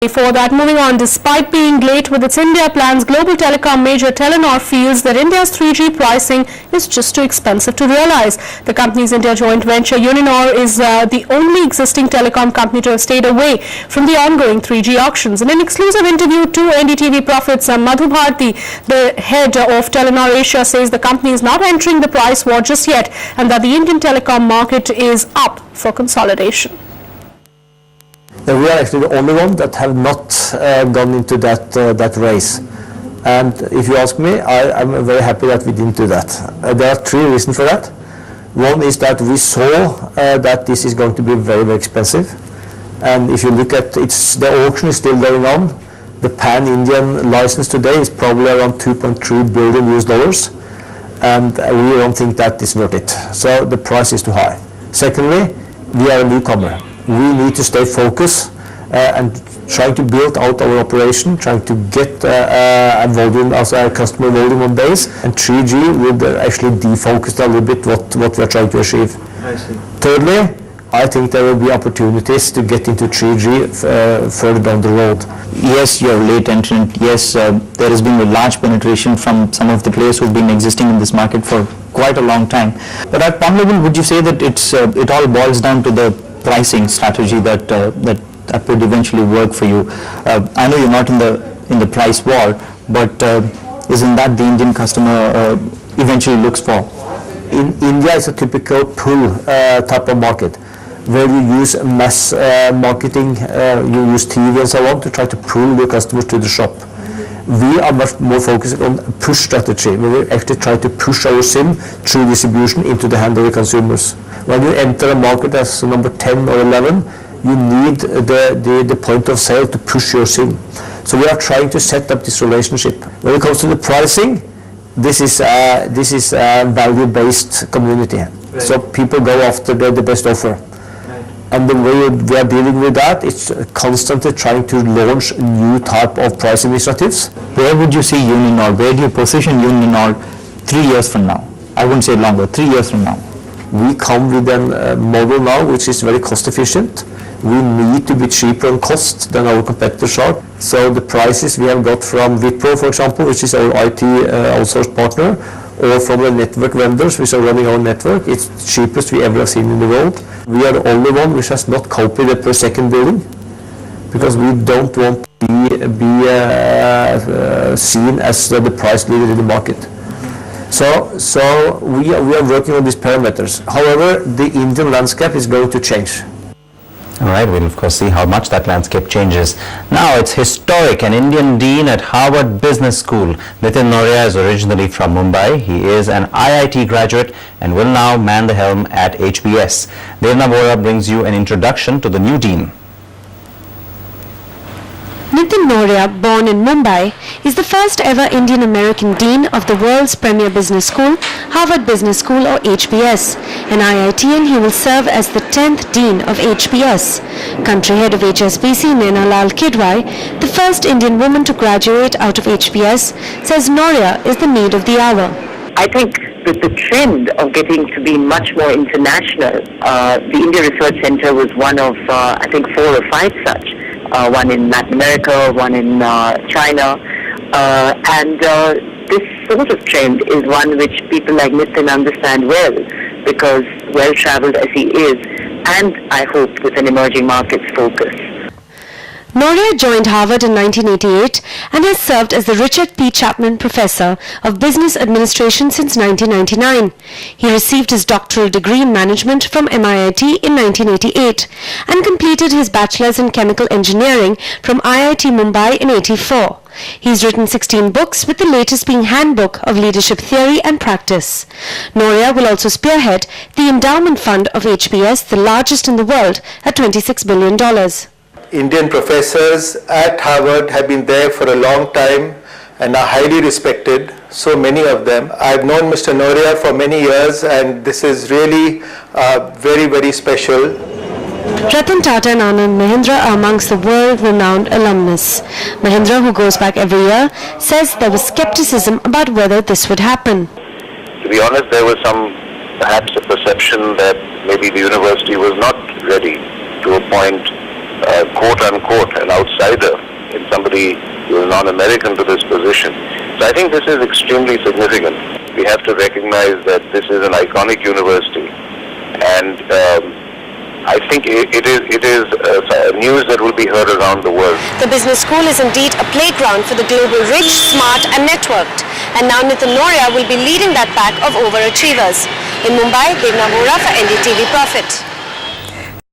Before that, moving on, despite being late with its India plans, global telecom major Uninor feels that India's 3G pricing is just too expensive to realize. The company's India joint venture Uninor is the only existing telecom company to have stayed away from the ongoing 3G auctions. In an exclusive interview to NDTV Profits, Madhu Bharti, the head of Telenor Asia, says the company is not entering the price war just yet and that the Indian telecom market is up for consolidation. We are actually the only one that have not gone into that race. And if you ask me, I'm very happy that we didn't do that. There are three reasons for that. One is that we saw that this is going to be very, very expensive. And if you look at it, the auction is still going on. The pan-Indian license today is probably around $2.3 billion US. And we don't think that is worth it. So the price is too high. Secondly, we are a newcomer. We need to stay focused and trying to build out our operation, trying to get a volume as a customer volume on base, and 3G would actually defocus a little bit what we are trying to achieve. I see. Thirdly, I think there will be opportunities to get into 3G further down the road. Yes, you're late entrant. Yes, there has been a large penetration from some of the players who've been existing in this market for quite a long time. But at one level, would you say that it all boils down to the pricing strategy that would eventually work for you? I know you're not in the price war, but isn't that the Indian customer eventually looks for? In India, it's a typical pull type of market, where you use mass marketing, you use TV and so on to try to pull your customers to the shop. We are much more focused on push strategy, where we actually try to push our SIM through distribution into the hand of the consumers. When you enter a market as number 10 or 11, you need the point of sale to push your SIM. So we are trying to set up this relationship. When it comes to the pricing, this is a value-based community. Right. So people go after the best offer. Right. And the way we are dealing with that is constantly trying to launch new type of price initiatives. Where would you see Uninor? Where do you position Uninor 3 years from now? I wouldn't say longer, 3 years from now. We come with a model now which is very cost efficient. We need to be cheaper on cost than our competitors are. So the prices we have got from Wipro, for example, which is our IT outsourced partner, or from the network vendors which are running our network, it's the cheapest we ever have seen in the world. We are the only one which has not copied the per second billing, because we don't want to be seen as the price leader in the market. So we are working on these parameters. However, the Indian landscape is going to change. All right, we'll of course see how much that landscape changes. Now it's historic. An Indian dean at Harvard Business School. Nitin Noria is originally from Mumbai. He is an IIT graduate and will now man the helm at HBS. Devna Bora brings you an introduction to the new dean. Nitin Noria, born in Mumbai, is the first ever Indian-American dean of the world's premier business school, Harvard Business School or HBS, an IIT, and he will serve as the 10th dean of HBS. Country head of HSBC, Naina Lal Kidwai, the first Indian woman to graduate out of HBS, says Noria is the need of the hour. I think that the trend of getting to be much more international, the India Research Center was one of, I think, 4 or 5 such. One in Latin America, one in China, and this sort of trend is one which people like Nitin understand well, because well-travelled as he is, and I hope with an emerging markets focus. Noria joined Harvard in 1988 and has served as the Richard P. Chapman Professor of Business Administration since 1999. He received his doctoral degree in management from MIT in 1988 and completed his bachelor's in chemical engineering from IIT Mumbai in 1984. He's written 16 books, with the latest being Handbook of Leadership Theory and Practice. Noria will also spearhead the endowment fund of HBS, the largest in the world, at $26 billion. Indian professors at Harvard have been there for a long time and are highly respected, so many of them. I've known Mr. Noria for many years, and this is really very, very special. Ratan Tata and Anand Mahindra are amongst the world-renowned alumnus. Mahindra, who goes back every year, says there was skepticism about whether this would happen. To be honest, there was perhaps a perception that maybe the university was not ready to appoint quote unquote, an outsider in somebody who is non-American to this position. So I think this is extremely significant. We have to recognize that this is an iconic university, and I think it is news that will be heard around the world. The business school is indeed a playground for the global rich, smart and networked. And now Nitin Noria will be leading that pack of overachievers. In Mumbai, Devna Vora for NDTV Profit.